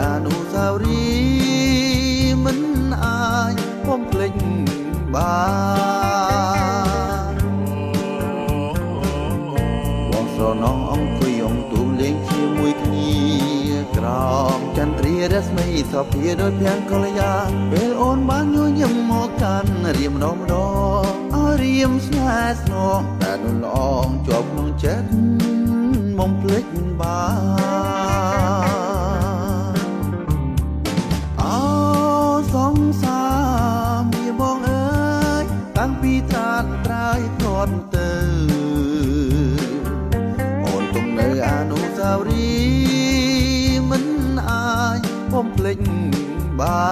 អនុស្សាវរីយ៍មិនអាចបំភ្លេចបានបងស្រណងអង្គុយទូលេងជាមួយគ្នាក្រោមចន្ទ្រារស្មីសភាដោយភាំងកល្យាពេលអូនបានញញឹមមកកាន់រៀមម្ដងឲ្យរៀមស្នេហ៍ស្នងតែនោះឡងជាប់ក្នុងចិត្តបំភ្លេចបានអូសង្សារមានបងអើយតាំងពីត្រានត្រើយព្រាត់ទៅអូនទុំនៅអនុស្សាវរីយ៍មិនអាចបំភ្លេចបា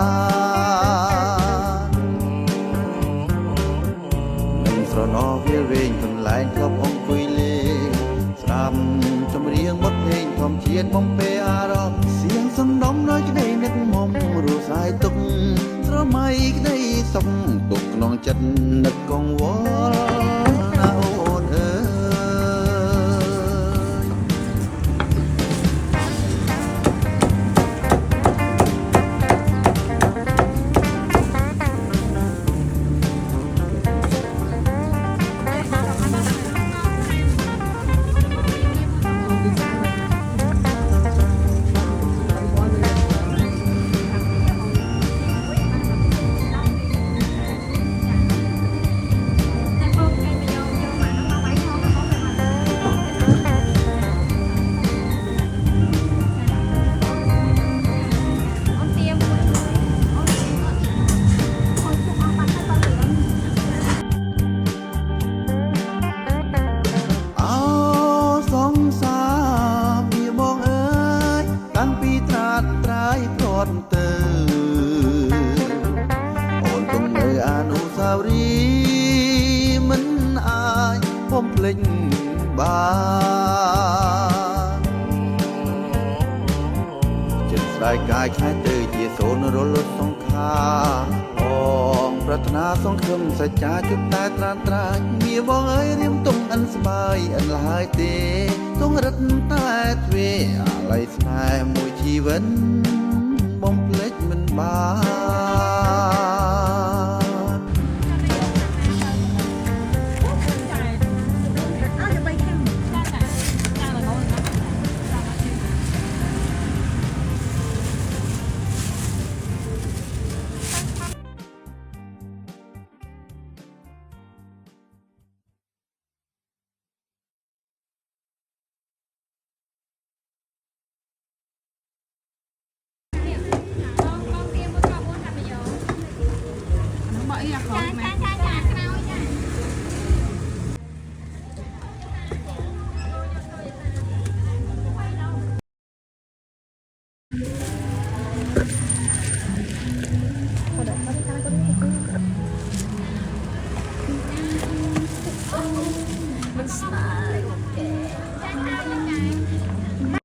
ននឹងស្រណោវាវែងកន្លែងធ្លាប់អង្គុយលេងស្ដាប់ចម្រៀងបទភ្លេងធម្មជាតិបំពេអារម្មណ៍សៀងសំដំដោយក្តីនឹកមុំរស់សាយទុកស្រមៃក្តីសុខទុកក្នុងចិត្តនឹកកង្វល់ណាអូនអើទៅអូនទុំនៅអនុស្សាវរីយ៍មិនអាចបំភ្លេចបានចិត្តស្ដាយកាយខ្លាយទៅជាសូនរលត់សង្ខារបងប្រាថ្នាសង្ឃឹមសច្ចាជុំតែត្រានត្រាញមានបងអើយរៀមទុំអិនស្បាយអិនឡើយទេទងរិតតែទ្វេអាល័យស្នេហ៍មួយជីវិតបំភ្លេចមិនបាន